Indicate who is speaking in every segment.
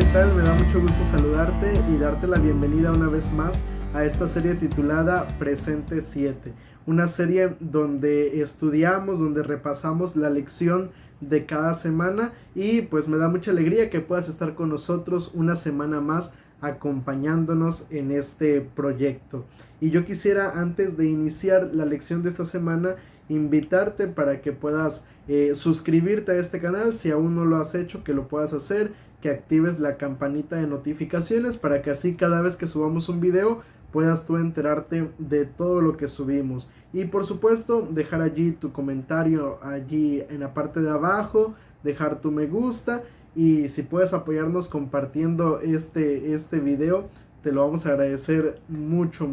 Speaker 1: ¿qué tal? Me da mucho gusto saludarte y darte la bienvenida una vez más a esta serie titulada Presente 7. Una serie donde estudiamos, donde repasamos la lección de cada semana y pues me da mucha alegría que puedas estar con nosotros una semana más acompañándonos en este proyecto. Y yo quisiera, antes de iniciar la lección de esta semana, invitarte para que puedas suscribirte a este canal si aún no lo has hecho, que lo puedas hacer, que actives la campanita de notificaciones para que así cada vez que subamos un video puedas tú enterarte de todo lo que subimos. Y por supuesto dejar allí tu comentario allí en la parte de abajo, dejar tu me gusta y si puedes apoyarnos compartiendo este video, te lo vamos a agradecer mucho.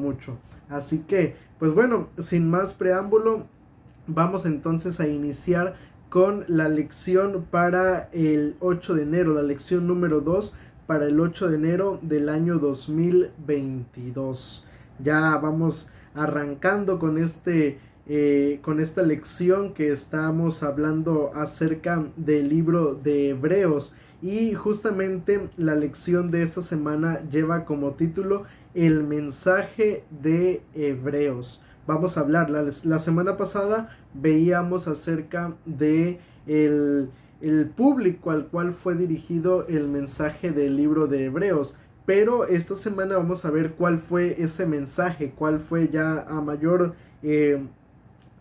Speaker 1: Así que pues bueno, sin más preámbulo, vamos entonces a iniciar con la lección para el 8 de enero, la lección número 2 para el 8 de enero del año 2022. Ya vamos arrancando con esta lección que estamos hablando acerca del libro de Hebreos, y justamente la lección de esta semana lleva como título El mensaje de Hebreos. Vamos a hablar, la semana pasada veíamos acerca de el público al cual fue dirigido el mensaje del libro de Hebreos, pero esta semana vamos a ver cuál fue ese mensaje, cuál fue ya a mayor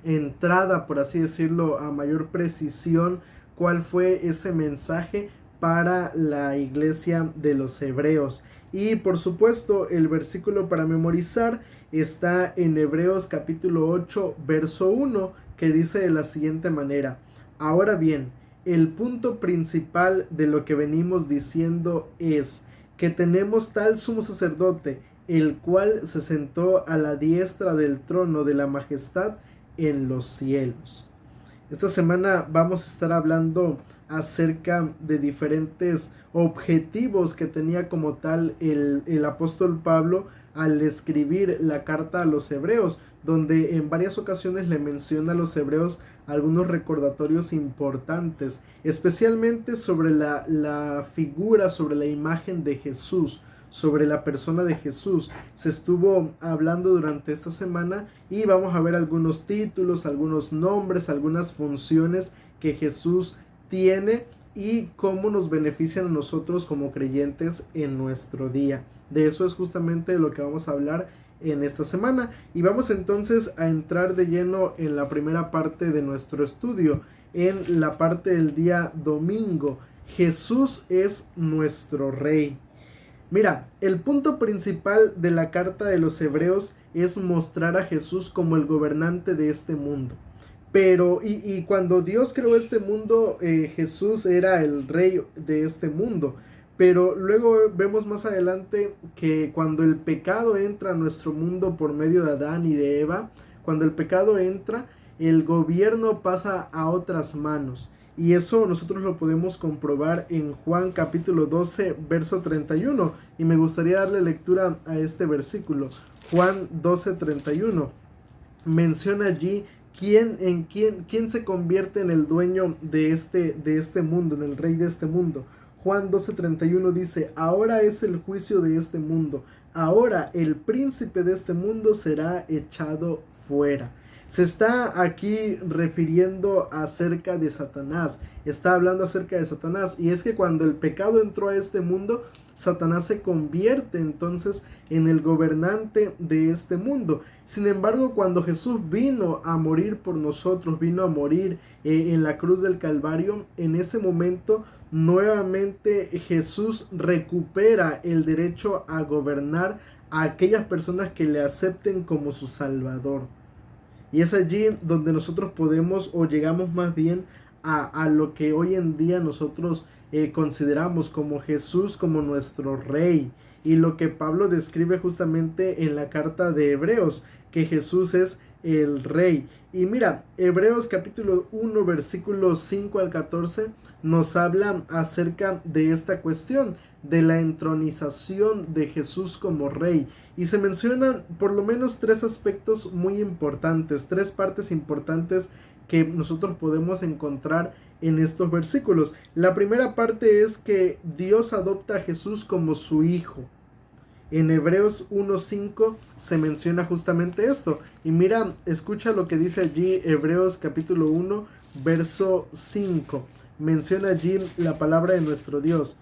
Speaker 1: entrada, por así decirlo, a mayor precisión, cuál fue ese mensaje para la iglesia de los hebreos. Y por supuesto el versículo para memorizar está en Hebreos capítulo 8 verso 1, que dice de la siguiente manera: ahora bien, el punto principal de lo que venimos diciendo es que tenemos tal sumo sacerdote, el cual se sentó a la diestra del trono de la majestad en los cielos. Esta semana vamos a estar hablando acerca de diferentes objetivos que tenía como tal el apóstol Pablo al escribir la carta a los hebreos, donde en varias ocasiones le menciona a los hebreos algunos recordatorios importantes, especialmente sobre la figura, sobre la imagen de Jesús, sobre la persona de Jesús. Se estuvo hablando durante esta semana y vamos a ver algunos títulos, algunos nombres, algunas funciones que Jesús tiene y cómo nos benefician a nosotros como creyentes en nuestro día. De eso es justamente lo que vamos a hablar en esta semana, y vamos entonces a entrar de lleno en la primera parte de nuestro estudio, en la parte del día domingo. Jesús es nuestro Rey. Mira, el punto principal de la carta de los hebreos es mostrar a Jesús como el gobernante de este mundo. Pero, y cuando Dios creó este mundo, Jesús era el rey de este mundo. Pero luego vemos más adelante que cuando el pecado entra a nuestro mundo por medio de Adán y de Eva, cuando el pecado entra, el gobierno pasa a otras manos. Y eso nosotros lo podemos comprobar en Juan capítulo 12, verso 31. Y me gustaría darle lectura a este versículo. Juan 12, 31. Menciona allí quién se convierte en el dueño de este mundo, en el rey de este mundo. Juan 12:31 dice: ahora es el juicio de este mundo, ahora el príncipe de este mundo será echado fuera. Se está aquí refiriendo acerca de Satanás, está hablando acerca de Satanás, y es que cuando el pecado entró a este mundo, Satanás se convierte entonces en el gobernante de este mundo. Sin embargo, cuando Jesús vino a morir por nosotros, vino a morir en la cruz del Calvario, en ese momento nuevamente Jesús recupera el derecho a gobernar a aquellas personas que le acepten como su Salvador. Y es allí donde nosotros podemos, o llegamos más bien a lo que hoy en día nosotros consideramos como Jesús, como nuestro Rey. Y lo que Pablo describe justamente en la carta de Hebreos, que Jesús es el Rey. Y mira, Hebreos capítulo 1, versículos 5 al 14 nos habla acerca de esta cuestión, de la entronización de Jesús como Rey. Y se mencionan por lo menos tres aspectos muy importantes, tres partes importantes que nosotros podemos encontrar en estos versículos. La primera parte es que Dios adopta a Jesús como su hijo. En Hebreos 1:5 se menciona justamente esto. Y mira, escucha lo que dice allí Hebreos capítulo 1, verso 5. Menciona allí la palabra de nuestro Dios.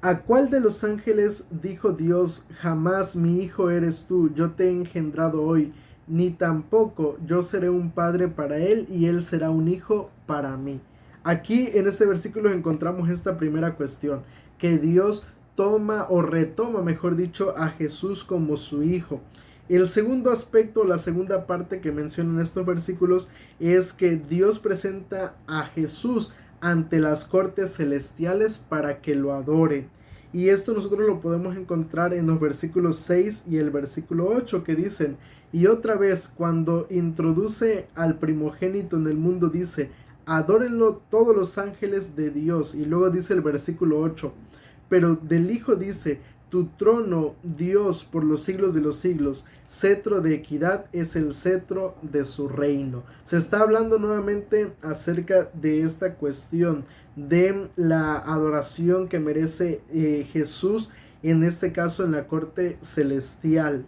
Speaker 1: ¿A cuál de los ángeles dijo Dios, jamás mi hijo eres tú, yo te he engendrado hoy, ni tampoco yo seré un padre para él y él será un hijo para mí? Aquí en este versículo encontramos esta primera cuestión, que Dios toma o retoma, mejor dicho, a Jesús como su hijo. El segundo aspecto, la segunda parte que mencionan estos versículos, es que Dios presenta a Jesús ante las cortes celestiales para que lo adoren. Y esto nosotros lo podemos encontrar en los versículos 6 y el versículo 8 que dicen, y otra vez cuando introduce al primogénito en el mundo dice, adórenlo todos los ángeles de Dios. Y luego dice el versículo 8, pero del Hijo dice, tu trono, Dios, por los siglos de los siglos, cetro de equidad es el cetro de su reino. Se está hablando nuevamente acerca de esta cuestión de la adoración que merece Jesús, en este caso en la corte celestial.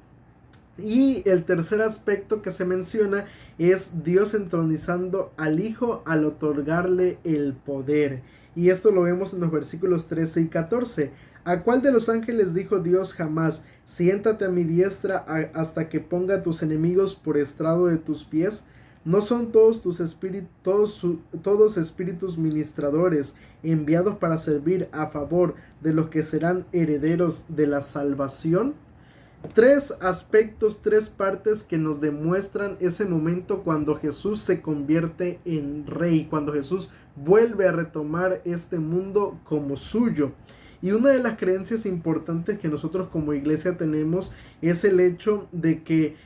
Speaker 1: Y el tercer aspecto que se menciona es Dios entronizando al Hijo al otorgarle el poder. Y esto lo vemos en los versículos 13 y 14. ¿A cuál de los ángeles dijo Dios jamás, siéntate a mi diestra hasta que ponga a tus enemigos por estrado de tus pies? ¿No son todos tus todos espíritus ministradores enviados para servir a favor de los que serán herederos de la salvación? Tres aspectos, tres partes que nos demuestran ese momento cuando Jesús se convierte en rey, cuando Jesús vuelve a retomar este mundo como suyo. Y una de las creencias importantes que nosotros como iglesia tenemos es el hecho de que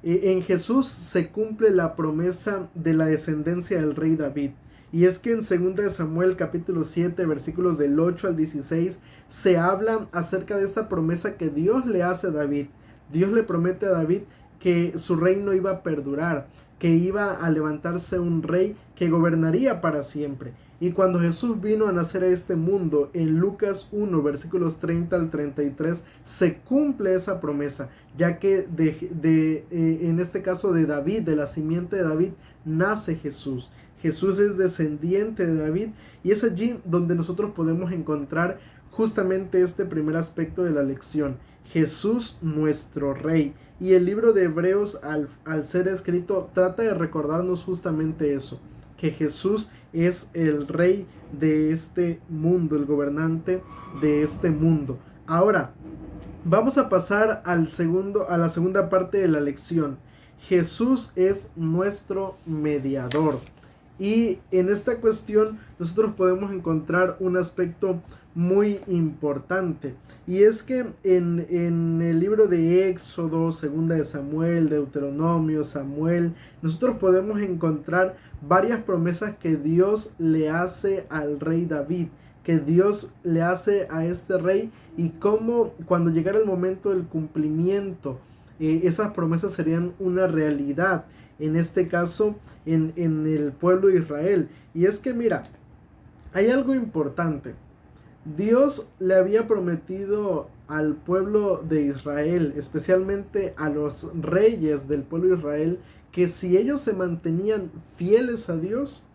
Speaker 1: en Jesús se cumple la promesa de la descendencia del rey David. Y es que en 2 Samuel capítulo 7 versículos del 8 al 16 se habla acerca de esta promesa que Dios le hace a David. Dios le promete a David que su reino iba a perdurar, que iba a levantarse un rey que gobernaría para siempre. Y cuando Jesús vino a nacer a este mundo, en Lucas 1, versículos 30 al 33, se cumple esa promesa, ya que en este caso de David, de la simiente de David, nace Jesús. Jesús es descendiente de David y es allí donde nosotros podemos encontrar justamente este primer aspecto de la lección. Jesús nuestro Rey. Y el libro de Hebreos al ser escrito trata de recordarnos justamente eso, que Jesús es el Rey de este mundo, el gobernante de este mundo. Ahora, vamos a pasar a la segunda parte de la lección. Jesús es nuestro mediador. Y en esta cuestión nosotros podemos encontrar un aspecto muy importante. Y es que en el libro de Éxodo, Segunda de Samuel, Deuteronomio, Samuel, nosotros podemos encontrar varias promesas que Dios le hace al rey David, que Dios le hace a este rey, y cómo cuando llegara el momento del cumplimiento, esas promesas serían una realidad. En este caso, en el pueblo de Israel. Y es que mira, hay algo importante. Dios le había prometido al pueblo de Israel, especialmente a los reyes del pueblo de Israel, que si ellos se mantenían fieles a Dios,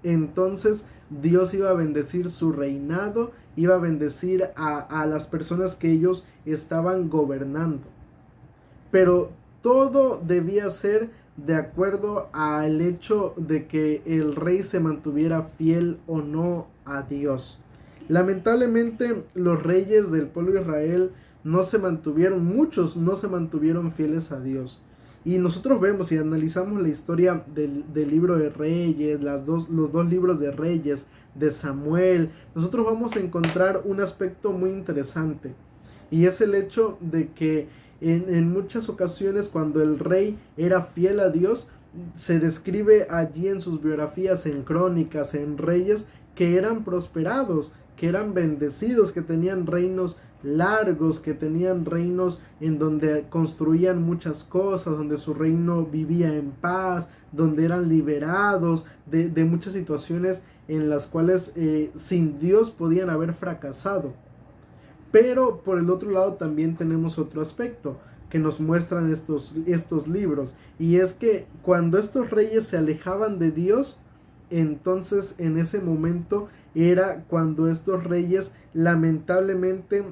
Speaker 1: entonces Dios iba a bendecir su reinado, iba a bendecir a las personas que ellos estaban gobernando. Pero todo debía ser de acuerdo al hecho de que el rey se mantuviera fiel o no a Dios. Lamentablemente los reyes del pueblo de Israel muchos no se mantuvieron fieles a Dios. Y nosotros vemos y analizamos la historia del libro de Reyes, los dos libros de Reyes, de Samuel, nosotros vamos a encontrar un aspecto muy interesante. Y es el hecho de que en muchas ocasiones cuando el rey era fiel a Dios, se describe allí en sus biografías, en crónicas, en reyes, que eran prosperados, que eran bendecidos, que tenían reinos largos, que tenían reinos en donde construían muchas cosas, donde su reino vivía en paz, donde eran liberados de muchas situaciones en las cuales sin Dios podían haber fracasado. Pero por el otro lado también tenemos otro aspecto que nos muestran estos libros, y es que cuando estos reyes se alejaban de Dios, entonces en ese momento era cuando estos reyes lamentablemente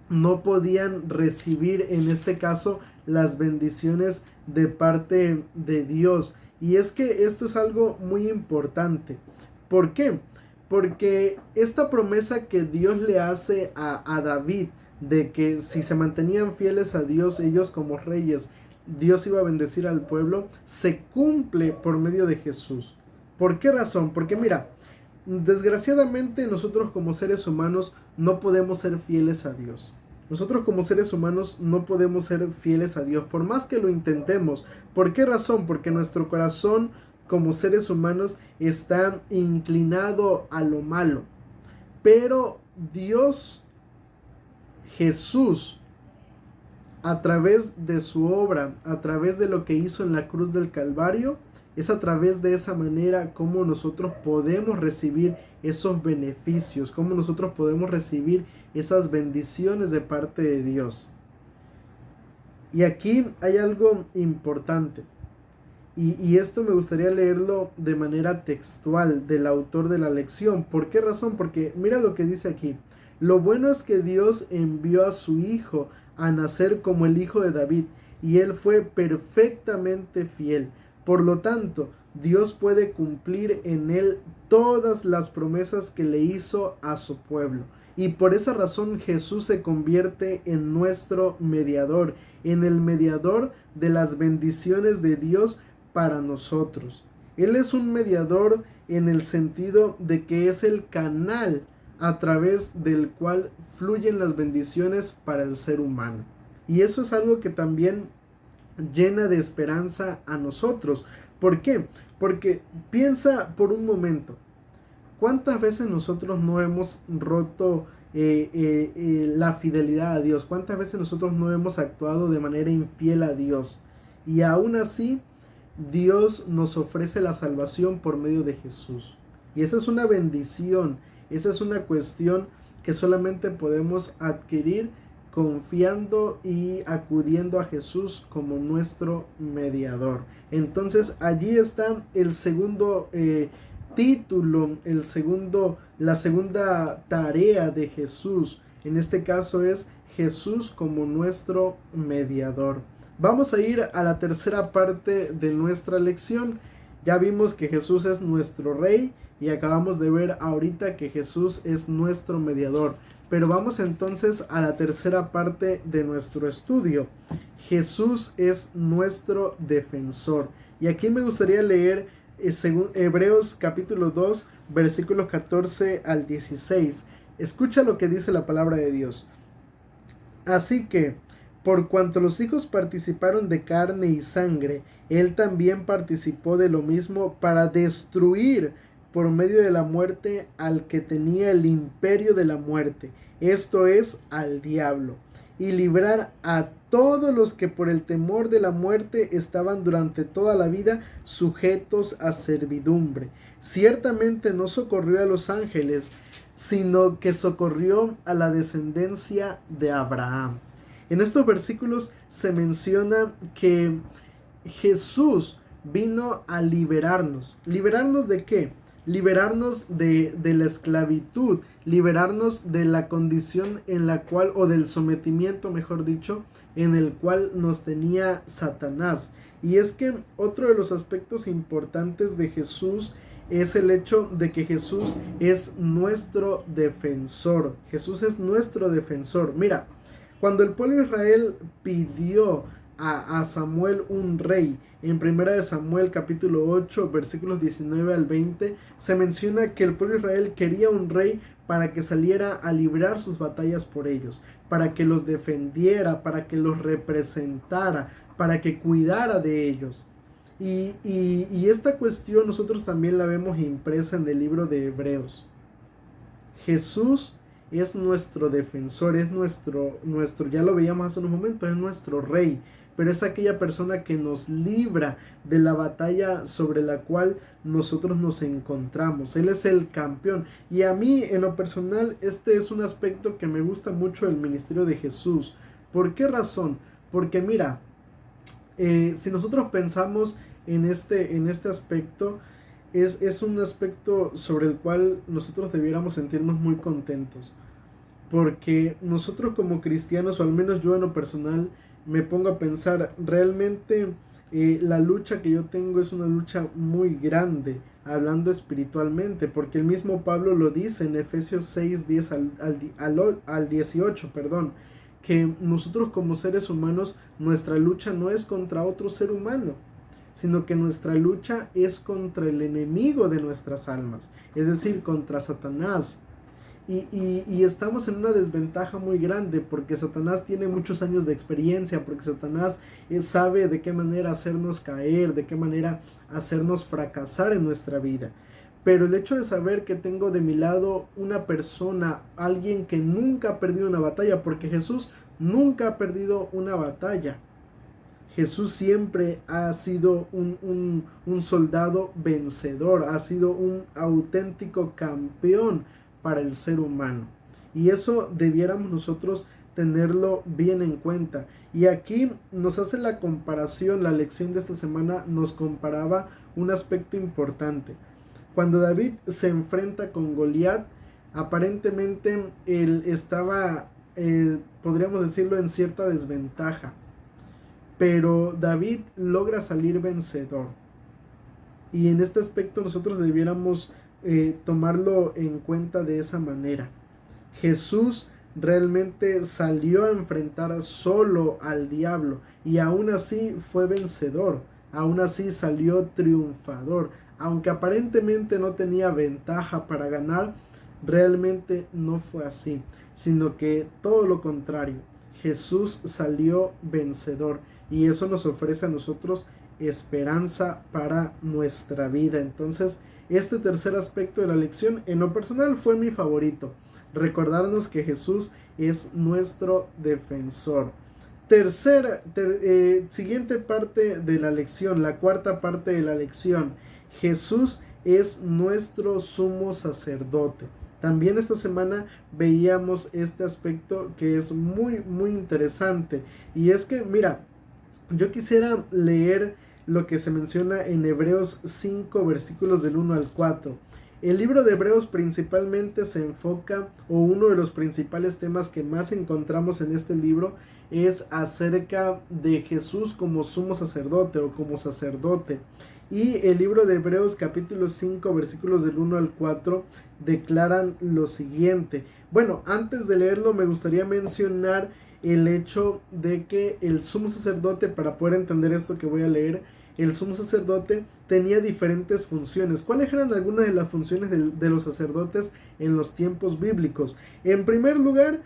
Speaker 1: no podían recibir, en este caso, las bendiciones de parte de Dios. Y es que esto es algo muy importante. ¿Por qué? Porque esta promesa que Dios le hace a David, de que si se mantenían fieles a Dios, ellos como reyes, Dios iba a bendecir al pueblo, se cumple por medio de Jesús. ¿Por qué razón? Porque mira, desgraciadamente nosotros como seres humanos no podemos ser fieles a Dios. Nosotros como seres humanos no podemos ser fieles a Dios, por más que lo intentemos. ¿Por qué razón? Porque nuestro corazón como seres humanos está inclinado a lo malo. Pero Dios, Jesús, a través de su obra, a través de lo que hizo en la cruz del Calvario, es a través de esa manera como nosotros podemos recibir esos beneficios, como nosotros podemos recibir esas bendiciones de parte de Dios. Y aquí hay algo importante. Y esto me gustaría leerlo de manera textual del autor de la lección. ¿Por qué razón? Porque mira lo que dice aquí. Lo bueno es que Dios envió a su Hijo a nacer como el Hijo de David, y él fue perfectamente fiel. Por lo tanto, Dios puede cumplir en él todas las promesas que le hizo a su pueblo. Y por esa razón Jesús se convierte en nuestro mediador, en el mediador de las bendiciones de Dios para nosotros. Él es un mediador en el sentido de que es el canal a través del cual fluyen las bendiciones para el ser humano. Y eso es algo que también llena de esperanza a nosotros. ¿Por qué? Porque piensa por un momento, ¿cuántas veces nosotros no hemos roto la fidelidad a Dios? ¿Cuántas veces nosotros no hemos actuado de manera infiel a Dios? Y aún así, Dios nos ofrece la salvación por medio de Jesús. Y esa es una bendición, esa es una cuestión que solamente podemos adquirir confiando y acudiendo a Jesús como nuestro mediador. Entonces allí está el segundo título, la segunda tarea de Jesús. En este caso es Jesús como nuestro mediador. Vamos a ir a la tercera parte de nuestra lección. Ya vimos que Jesús es nuestro Rey y acabamos de ver ahorita que Jesús es nuestro mediador. Pero vamos entonces a la tercera parte de nuestro estudio. Jesús es nuestro defensor. Y aquí me gustaría leer según Hebreos capítulo 2, versículos 14 al 16. Escucha lo que dice la palabra de Dios. Así que, por cuanto los hijos participaron de carne y sangre, él también participó de lo mismo para destruir por medio de la muerte al que tenía el imperio de la muerte, esto es, al diablo, y librar a todos los que por el temor de la muerte estaban durante toda la vida sujetos a servidumbre. Ciertamente no socorrió a los ángeles, sino que socorrió a la descendencia de Abraham. En estos versículos se menciona que Jesús vino a liberarnos. ¿Liberarnos de qué? Liberarnos de la esclavitud, liberarnos de la condición en la cual, o del sometimiento, mejor dicho, en el cual nos tenía Satanás. Y es que otro de los aspectos importantes de Jesús es el hecho de que Jesús es nuestro defensor. Jesús es nuestro defensor. Mira, cuando el pueblo de Israel pidió a Samuel un rey, en 1 Samuel capítulo 8 versículos 19 al 20 se menciona que el pueblo de Israel quería un rey para que saliera a librar sus batallas por ellos, para que los defendiera, para que los representara, para que cuidara de ellos. Y esta cuestión nosotros también la vemos impresa en el libro de Hebreos. Jesús es nuestro defensor, es nuestro, ya lo veíamos hace unos momentos, es nuestro rey, pero es aquella persona que nos libra de la batalla sobre la cual nosotros nos encontramos. Él es el campeón. Y a mí, en lo personal, este es un aspecto que me gusta mucho del ministerio de Jesús. ¿Por qué razón? Porque mira, si nosotros pensamos en este aspecto, es un aspecto sobre el cual nosotros debiéramos sentirnos muy contentos. Porque nosotros como cristianos, o al menos yo en lo personal, me pongo a pensar, realmente la lucha que yo tengo es una lucha muy grande, hablando espiritualmente, porque el mismo Pablo lo dice en Efesios 6, 10 al 18, perdón, que nosotros como seres humanos, nuestra lucha no es contra otro ser humano, sino que nuestra lucha es contra el enemigo de nuestras almas, es decir, contra Satanás. Y estamos en una desventaja muy grande porque Satanás tiene muchos años de experiencia, porque Satanás sabe de qué manera hacernos caer, de qué manera hacernos fracasar en nuestra vida. Pero el hecho de saber que tengo de mi lado una persona, alguien que nunca ha perdido una batalla, porque Jesús nunca ha perdido una batalla. Jesús siempre ha sido un soldado vencedor, ha sido un auténtico campeón para el ser humano. Y eso debiéramos nosotros tenerlo bien en cuenta. Y aquí nos hace la comparación, la lección de esta semana nos comparaba un aspecto importante. Cuando David se enfrenta con Goliat, aparentemente él estaba, podríamos decirlo, en cierta desventaja. Pero David logra salir vencedor. Y en este aspecto nosotros debiéramos tomarlo en cuenta de esa manera. Jesús realmente salió a enfrentar solo al diablo y aún así fue vencedor, aún así salió triunfador. Aunque aparentemente no tenía ventaja para ganar, realmente no fue así, sino que todo lo contrario. Jesús salió vencedor y eso nos ofrece a nosotros esperanza para nuestra vida. Entonces, este tercer aspecto de la lección en lo personal fue mi favorito. Recordarnos que Jesús es nuestro defensor. Siguiente parte de la lección, la cuarta parte de la lección. Jesús es nuestro sumo sacerdote. También esta semana veíamos este aspecto que es muy, muy interesante. Y es que, mira, yo quisiera leer lo que se menciona en Hebreos 5, versículos del 1 al 4. El libro de Hebreos principalmente se enfoca, o uno de los principales temas que más encontramos en este libro, es acerca de Jesús como sumo sacerdote o como sacerdote. Y el libro de Hebreos capítulo 5 versículos del 1 al 4 declaran lo siguiente. Bueno, antes de leerlo me gustaría mencionar el hecho de que el sumo sacerdote, para poder entender esto que voy a leer, el sumo sacerdote tenía diferentes funciones. ¿Cuáles eran algunas de las funciones de los sacerdotes en los tiempos bíblicos? En primer lugar,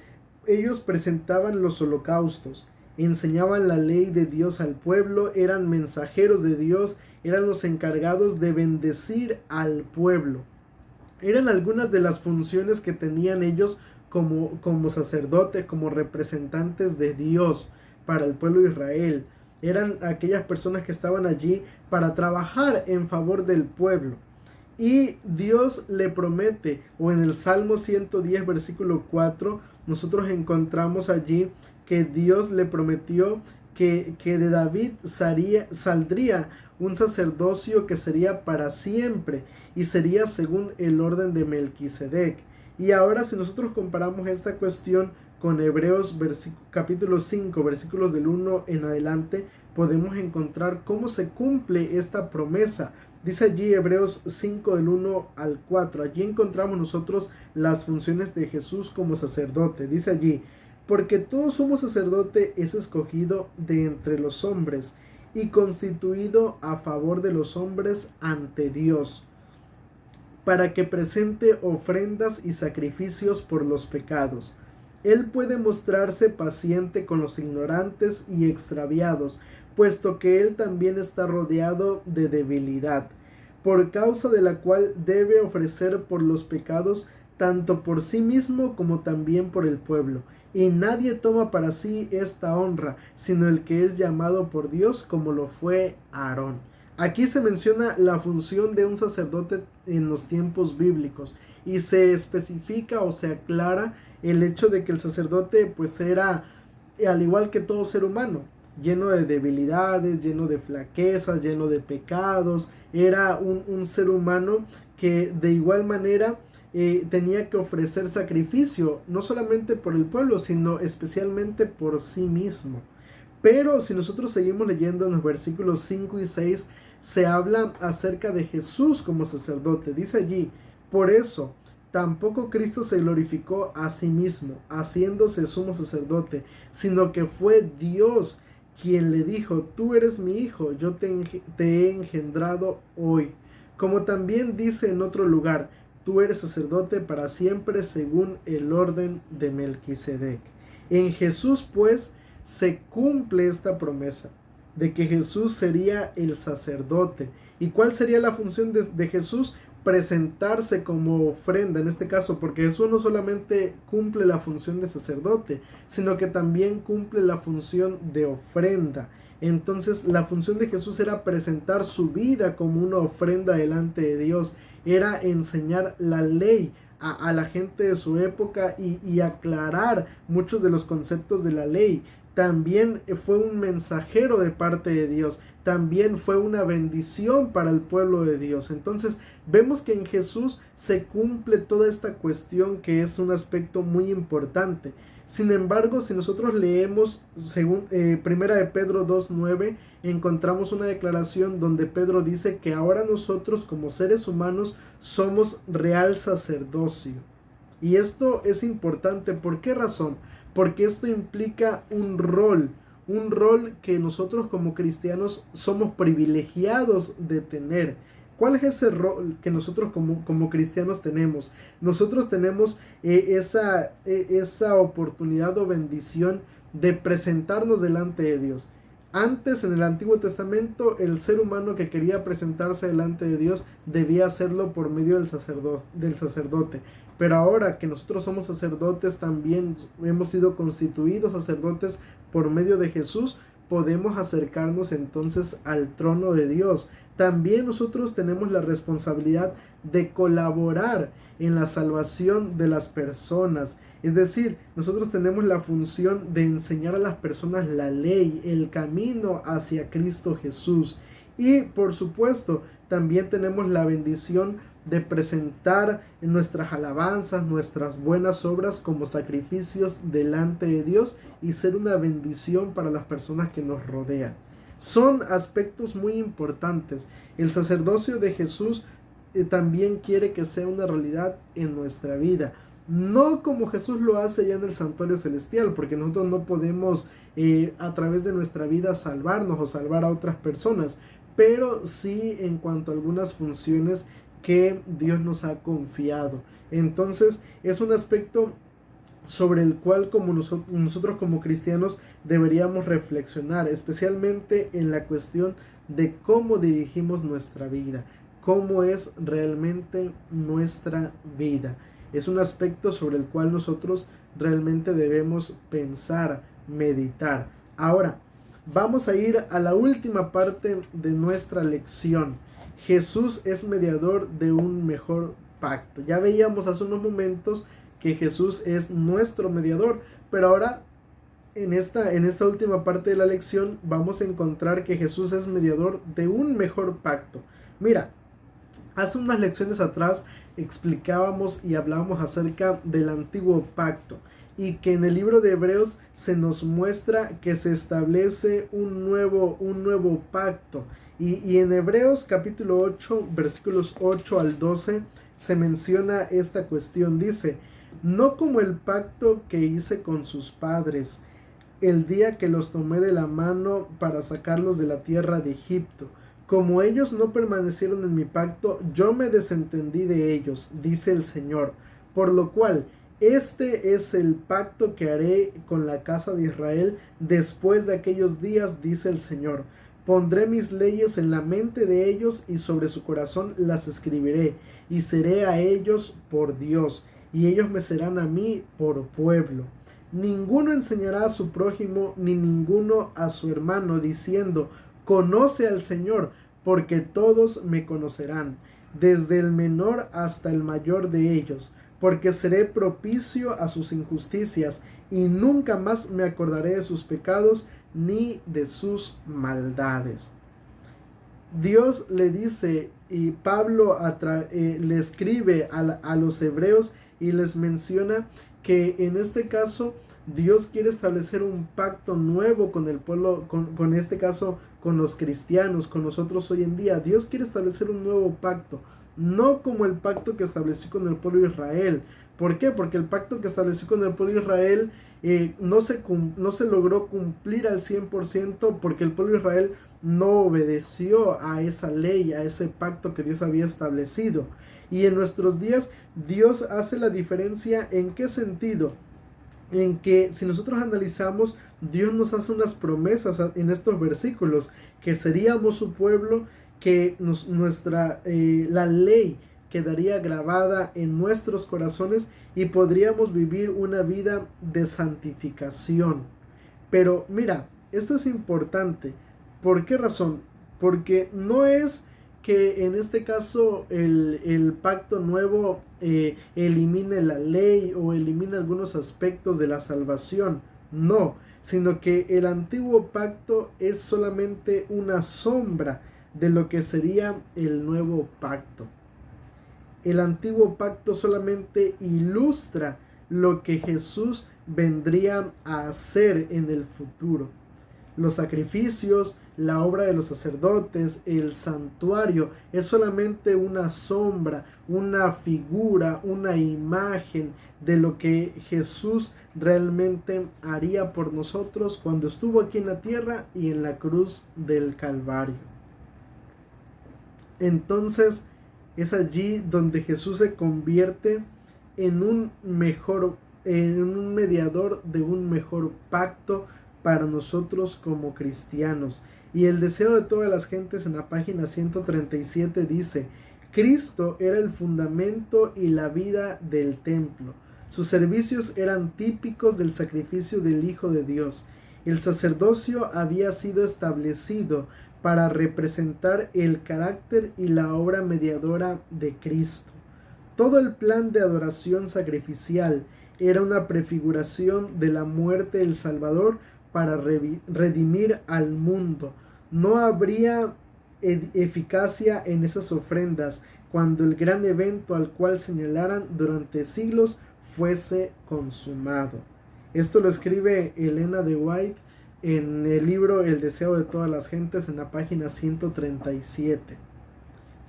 Speaker 1: ellos presentaban los holocaustos, enseñaban la ley de Dios al pueblo, eran mensajeros de Dios, eran los encargados de bendecir al pueblo. Eran algunas de las funciones que tenían ellos como sacerdotes, como representantes de Dios para el pueblo de Israel. Eran aquellas personas que estaban allí para trabajar en favor del pueblo. Y Dios le promete, o en el Salmo 110, versículo 4, nosotros encontramos allí que Dios le prometió que de David saldría un sacerdocio que sería para siempre y sería según el orden de Melquisedec. Y ahora, si nosotros comparamos esta cuestión con Hebreos capítulo 5, versículos del 1 en adelante, podemos encontrar cómo se cumple esta promesa. Dice allí Hebreos 5 del 1 al 4. Allí encontramos nosotros las funciones de Jesús como sacerdote. Dice allí: porque todo sumo sacerdote es escogido de entre los hombres y constituido a favor de los hombres ante Dios, para que presente ofrendas y sacrificios por los pecados. Él puede mostrarse paciente con los ignorantes y extraviados, puesto que él también está rodeado de debilidad, por causa de la cual debe ofrecer por los pecados tanto por sí mismo como también por el pueblo. Y nadie toma para sí esta honra, sino el que es llamado por Dios, como lo fue Aarón. Aquí se menciona la función de un sacerdote en los tiempos bíblicos y se especifica o se aclara el hecho de que el sacerdote pues era, al igual que todo ser humano, lleno de debilidades, lleno de flaquezas, lleno de pecados. Era un ser humano que de igual manera tenía que ofrecer sacrificio, no solamente por el pueblo, sino especialmente por sí mismo. Pero si nosotros seguimos leyendo en los versículos 5 y 6, se habla acerca de Jesús como sacerdote. Dice allí, por eso, tampoco Cristo se glorificó a sí mismo, haciéndose sumo sacerdote, sino que fue Dios quien le dijo, tú eres mi hijo, yo te he engendrado hoy. Como también dice en otro lugar, tú eres sacerdote para siempre según el orden de Melquisedec. En Jesús, pues, se cumple esta promesa de que Jesús sería el sacerdote. ¿Y cuál sería la función de Jesús? Presentarse como ofrenda en este caso, porque Jesús no solamente cumple la función de sacerdote, sino que también cumple la función de ofrenda. Entonces la función de Jesús era presentar su vida como una ofrenda delante de Dios, era enseñar la ley a la gente de su época y aclarar muchos de los conceptos de la ley. También fue un mensajero de parte de Dios, también fue una bendición para el pueblo de Dios. Entonces vemos que en Jesús se cumple toda esta cuestión, que es un aspecto muy importante. Sin embargo, si nosotros leemos según Primera de Pedro 2:9, encontramos una declaración donde Pedro dice que ahora nosotros como seres humanos somos real sacerdocio. Y esto es importante. ¿Por qué razón? Porque esto implica un rol que nosotros como cristianos somos privilegiados de tener. ¿Cuál es ese rol que nosotros como cristianos tenemos? Nosotros tenemos esa oportunidad o bendición de presentarnos delante de Dios. Antes, en el Antiguo Testamento, el ser humano que quería presentarse delante de Dios debía hacerlo por medio del sacerdote. Pero ahora que nosotros somos sacerdotes, también hemos sido constituidos sacerdotes por medio de Jesús, podemos acercarnos entonces al trono de Dios. También nosotros tenemos la responsabilidad de colaborar en la salvación de las personas. Es decir, nosotros tenemos la función de enseñar a las personas la ley, el camino hacia Cristo Jesús. Y por supuesto, también tenemos la bendición de presentar nuestras alabanzas, nuestras buenas obras como sacrificios delante de Dios y ser una bendición para las personas que nos rodean. Son aspectos muy importantes. El sacerdocio de Jesús también quiere que sea una realidad en nuestra vida. No como Jesús lo hace ya en el santuario celestial, porque nosotros no podemos a través de nuestra vida salvarnos o salvar a otras personas, pero sí en cuanto a algunas funciones que Dios nos ha confiado. Entonces es un aspecto sobre el cual como nosotros como cristianos deberíamos reflexionar, especialmente en la cuestión de cómo dirigimos nuestra vida, cómo es realmente nuestra vida. Es un aspecto sobre el cual nosotros realmente debemos pensar, meditar. Ahora, vamos a ir a la última parte de nuestra lección. Jesús es mediador de un mejor pacto. Ya veíamos hace unos momentos que Jesús es nuestro mediador, pero ahora en esta última parte de la lección vamos a encontrar que Jesús es mediador de un mejor pacto. Mira, hace unas lecciones atrás explicábamos y hablábamos acerca del antiguo pacto y que en el libro de Hebreos se nos muestra que se establece un nuevo pacto. Y en Hebreos capítulo 8, versículos 8 al 12, se menciona esta cuestión. Dice, no como el pacto que hice con sus padres, el día que los tomé de la mano para sacarlos de la tierra de Egipto. Como ellos no permanecieron en mi pacto, yo me desentendí de ellos, dice el Señor. Por lo cual, este es el pacto que haré con la casa de Israel después de aquellos días, dice el Señor. Pondré mis leyes en la mente de ellos y sobre su corazón las escribiré, y seré a ellos por Dios, y ellos me serán a mí por pueblo. Ninguno enseñará a su prójimo, ni ninguno a su hermano, diciendo, conoce al Señor, porque todos me conocerán, desde el menor hasta el mayor de ellos, porque seré propicio a sus injusticias, y nunca más me acordaré de sus pecados, ni de sus maldades. Dios le dice, y Pablo le escribe a los hebreos y les menciona que en este caso Dios quiere establecer un pacto nuevo con el pueblo, con este caso con los cristianos, con nosotros hoy en día. Dios quiere establecer un nuevo pacto, no como el pacto que estableció con el pueblo de Israel. ¿Por qué? Porque el pacto que estableció con el pueblo de Israel no se logró cumplir al 100% porque el pueblo de Israel no obedeció a esa ley, a ese pacto que Dios había establecido. Y en nuestros días Dios hace la diferencia. ¿En qué sentido? En que si nosotros analizamos, Dios nos hace unas promesas en estos versículos, que seríamos su pueblo, que la ley quedaría grabada en nuestros corazones y podríamos vivir una vida de santificación. Pero mira, esto es importante. ¿Por qué razón? Porque no es que en este caso el pacto nuevo elimine la ley o elimine algunos aspectos de la salvación. No, sino que el antiguo pacto es solamente una sombra de lo que sería el nuevo pacto. El antiguo pacto solamente ilustra lo que Jesús vendría a hacer en el futuro. Los sacrificios, la obra de los sacerdotes, el santuario, es solamente una sombra, una figura, una imagen de lo que Jesús realmente haría por nosotros cuando estuvo aquí en la tierra y en la cruz del Calvario. Entonces es allí donde Jesús se convierte en un mediador de un mejor pacto para nosotros como cristianos. Y el deseo de todas las gentes en la página 137 dice: Cristo era el fundamento y la vida del templo. Sus servicios eran típicos del sacrificio del Hijo de Dios. El sacerdocio había sido establecido para representar el carácter y la obra mediadora de Cristo. Todo el plan de adoración sacrificial era una prefiguración de la muerte del Salvador para redimir al mundo. No habría eficacia en esas ofrendas cuando el gran evento al cual señalaran durante siglos fuese consumado. Esto lo escribe Elena de White en el libro El deseo de todas las gentes, en la página 137.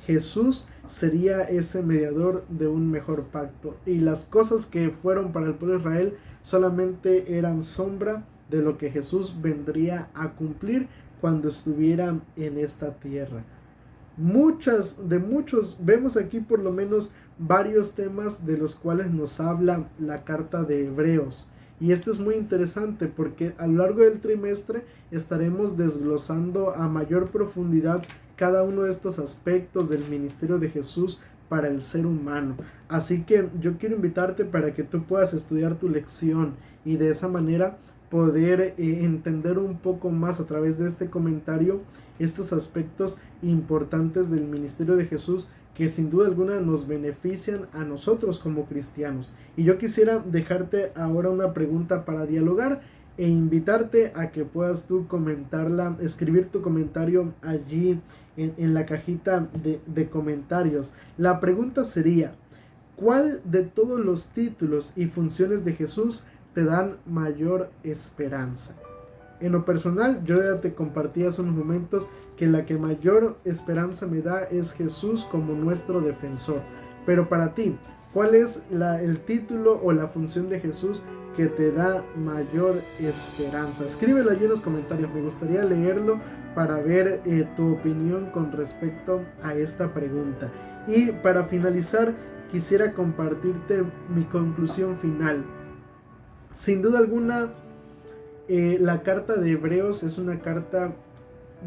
Speaker 1: Jesús sería ese mediador de un mejor pacto, y las cosas que fueron para el pueblo de Israel solamente eran sombra de lo que Jesús vendría a cumplir cuando estuviera en esta tierra. Muchos, vemos aquí por lo menos varios temas de los cuales nos habla la carta de Hebreos. Y esto es muy interesante porque a lo largo del trimestre estaremos desglosando a mayor profundidad cada uno de estos aspectos del ministerio de Jesús para el ser humano. Así que yo quiero invitarte para que tú puedas estudiar tu lección y de esa manera poder entender un poco más a través de este comentario estos aspectos importantes del ministerio de Jesús, que sin duda alguna nos benefician a nosotros como cristianos. Y yo quisiera dejarte ahora una pregunta para dialogar e invitarte a que puedas tú comentarla, escribir tu comentario allí en la cajita de comentarios. La pregunta sería: ¿cuál de todos los títulos y funciones de Jesús te dan mayor esperanza? En lo personal, yo ya te compartí hace unos momentos que la que mayor esperanza me da es Jesús como nuestro defensor. Pero para ti, ¿cuál es el título o la función de Jesús que te da mayor esperanza? Escríbelo allí en los comentarios, me gustaría leerlo para ver tu opinión con respecto a esta pregunta. Y para finalizar, quisiera compartirte mi conclusión final. Sin duda alguna, la carta de Hebreos es una carta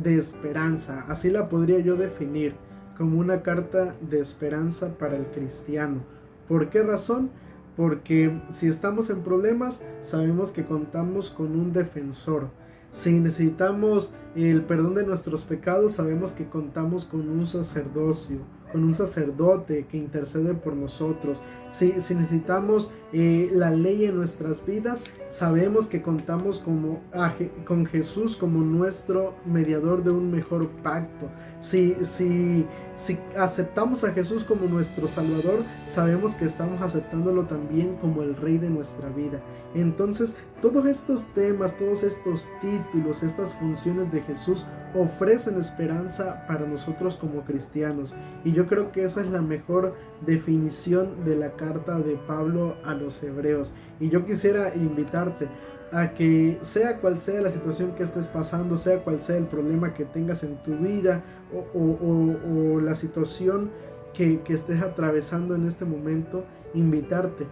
Speaker 1: de esperanza, así la podría yo definir, como una carta de esperanza para el cristiano. ¿Por qué razón? porque si estamos en problemas, sabemos que contamos con un defensor. Si necesitamos el perdón de nuestros pecados, sabemos que contamos con un sacerdocio, con un sacerdote que intercede por nosotros. Si necesitamos la ley en nuestras vidas, sabemos que contamos con Jesús como nuestro mediador de un mejor pacto. Si aceptamos a Jesús como nuestro Salvador, sabemos que estamos aceptándolo también como el Rey de nuestra vida. Entonces, todos estos temas, todos estos títulos, estas funciones de Jesús ofrecen esperanza para nosotros como cristianos. Y yo creo que esa es la mejor definición de la carta de Pablo a los hebreos. Y yo quisiera invitarte a que, sea cual sea la situación que estés pasando, sea cual sea el problema que tengas en tu vida o la situación que estés atravesando en este momento, invitarte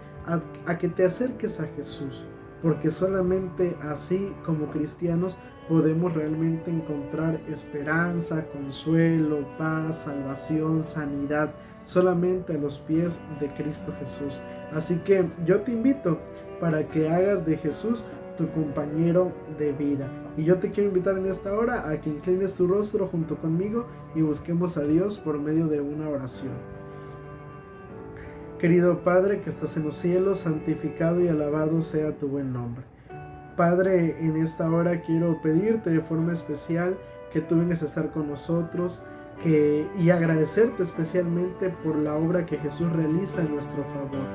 Speaker 1: a que te acerques a Jesús, porque solamente así como cristianos podemos realmente encontrar esperanza, consuelo, paz, salvación, sanidad, solamente a los pies de Cristo Jesús. Así que yo te invito para que hagas de Jesús tu compañero de vida. Y yo te quiero invitar en esta hora a que inclines tu rostro junto conmigo y busquemos a Dios por medio de una oración. Querido Padre que estás en los cielos, santificado y alabado sea tu buen nombre. Padre, en esta hora quiero pedirte de forma especial que tú vengas a estar con nosotros y agradecerte especialmente por la obra que Jesús realiza en nuestro favor.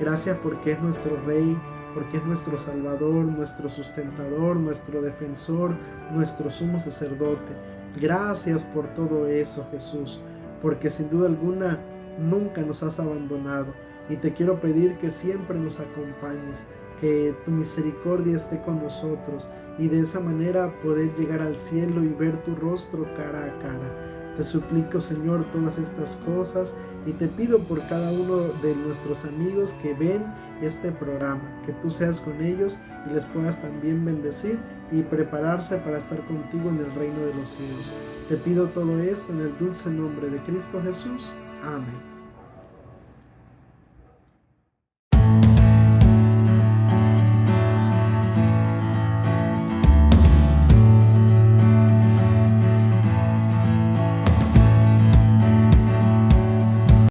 Speaker 1: Gracias porque es nuestro Rey, porque es nuestro Salvador, nuestro sustentador, nuestro defensor, nuestro sumo sacerdote. Gracias por todo eso, Jesús, porque sin duda alguna nunca nos has abandonado, y te quiero pedir que siempre nos acompañes, que tu misericordia esté con nosotros y de esa manera poder llegar al cielo y ver tu rostro cara a cara. Te suplico, Señor, todas estas cosas y te pido por cada uno de nuestros amigos que ven este programa, que tú seas con ellos y les puedas también bendecir y prepararse para estar contigo en el reino de los cielos. Te pido todo esto en el dulce nombre de Cristo Jesús. Amén.